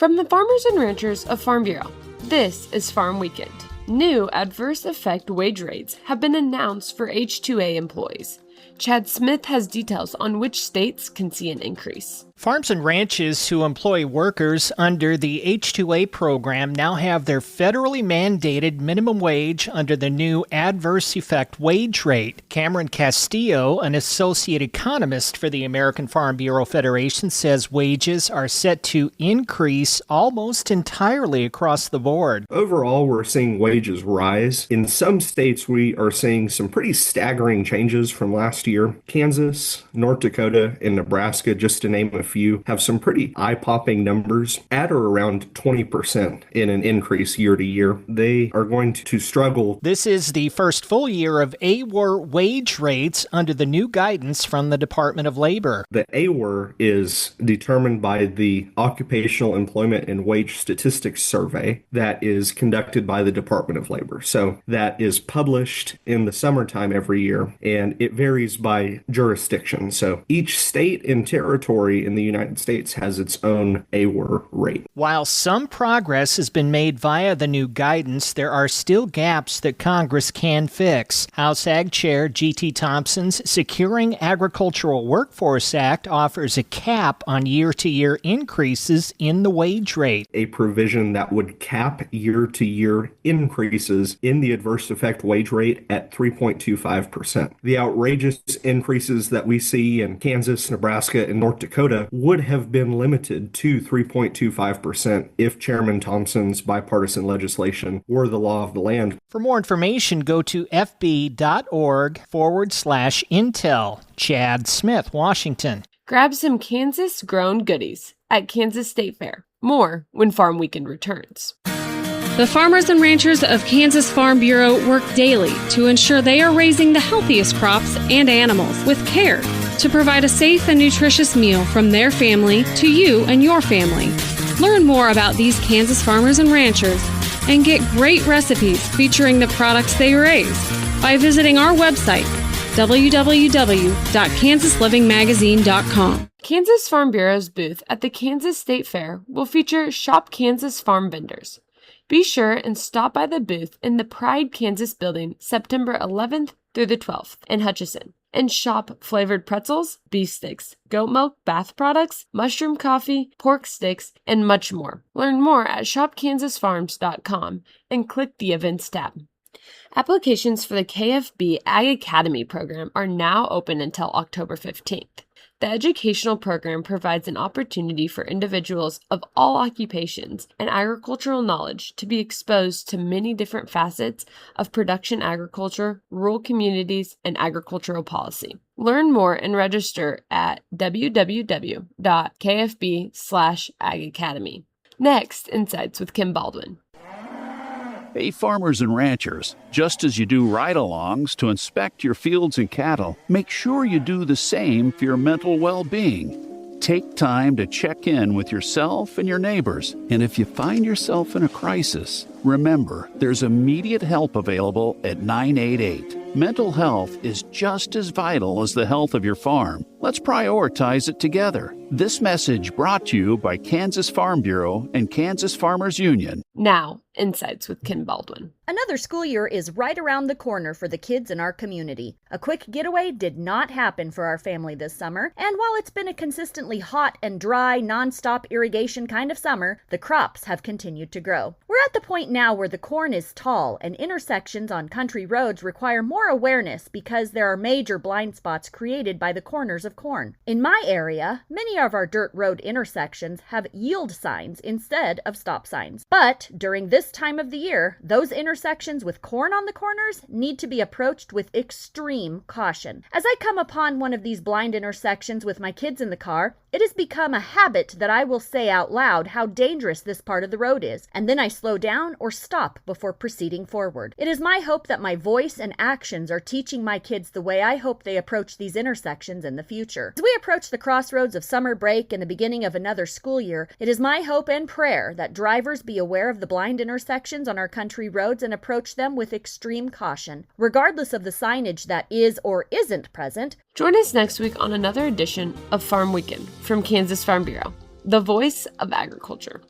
From the farmers and ranchers of Farm Bureau, this is Farm Weekend. New adverse effect wage rates have been announced for H-2A employees. Chad Smith has details on which states can see an increase. Farms and ranches who employ workers under the H-2A program now have their federally mandated minimum wage under the new adverse effect wage rate. Cameron Castillo, an associate economist for the American Farm Bureau Federation, says wages are set to increase almost entirely across the board. Overall, we're seeing wages rise. In some states, we are seeing some pretty staggering changes from last year. Kansas, North Dakota, and Nebraska, just to name a few, have some pretty eye-popping numbers at or around 20% in an increase year to year. They are going to struggle. This is the first full year of AWR wage rates under the new guidance from the Department of Labor. The AWR is determined by the Occupational Employment and Wage Statistics Survey that is conducted by the Department of Labor. So that is published in the summertime every year, and it varies by jurisdiction. So each state and territory in the United States has its own AWR rate. While some progress has been made via the new guidance, there are still gaps that Congress can fix. House Ag Chair G.T. Thompson's Securing Agricultural Workforce Act offers a cap on year-to-year increases in the wage rate. A provision that would cap year-to-year increases in the adverse effect wage rate at 3.25%. The outrageous increases that we see in Kansas, Nebraska, and North Dakota would have been limited to 3.25% if Chairman Thompson's bipartisan legislation were the law of the land. For more information, go to fb.org/intel. Chad Smith, Washington. Grab some Kansas-grown goodies at Kansas State Fair. More when Farm Weekend returns. The farmers and ranchers of Kansas Farm Bureau work daily to ensure they are raising the healthiest crops and animals with care to provide a safe and nutritious meal from their family to you and your family. Learn more about these Kansas farmers and ranchers and get great recipes featuring the products they raise by visiting our website, www.kansaslivingmagazine.com. Kansas Farm Bureau's booth at the Kansas State Fair will feature Shop Kansas farm vendors. Be sure and stop by the booth in the Pride Kansas building September 11th through the 12th in Hutchinson and shop flavored pretzels, beef sticks, goat milk, bath products, mushroom coffee, pork sticks, and much more. Learn more at shopkansasfarms.com and click the Events tab. Applications for the KFB Ag Academy program are now open until October 15th. The educational program provides an opportunity for individuals of all occupations and agricultural knowledge to be exposed to many different facets of production agriculture, rural communities, and agricultural policy. Learn more and register at www.kfb/agacademy. Next, Insights with Kim Baldwin. Hey, farmers and ranchers, just as you do ride-alongs to inspect your fields and cattle, make sure you do the same for your mental well-being. Take time to check in with yourself and your neighbors. And if you find yourself in a crisis, remember, there's immediate help available at 988. Mental health is just as vital as the health of your farm. Let's prioritize it together. This message brought to you by Kansas Farm Bureau and Kansas Farmers Union. Now, Insights with Kim Baldwin. Another school year is right around the corner for the kids in our community. A quick getaway did not happen for our family this summer, and while it's been a consistently hot and dry, non-stop irrigation kind of summer, the crops have continued to grow. We're at the point now where the corn is tall and intersections on country roads require more awareness because there are major blind spots created by the corners of corn. In my area, many of our dirt road intersections have yield signs instead of stop signs. But during this time of the year, those intersections with corn on the corners need to be approached with extreme caution. As I come upon one of these blind intersections with my kids in the car, it has become a habit that I will say out loud how dangerous this part of the road is, and then I slow down or stop before proceeding forward. It is my hope that my voice and actions are teaching my kids the way I hope they approach these intersections in the future. As we approach the crossroads of summer break and the beginning of another school year, it is my hope and prayer that drivers be aware of the blind intersections on our country roads and approach them with extreme caution, regardless of the signage that is or isn't present. Join us next week on another edition of Farm Weekend from Kansas Farm Bureau, the voice of agriculture.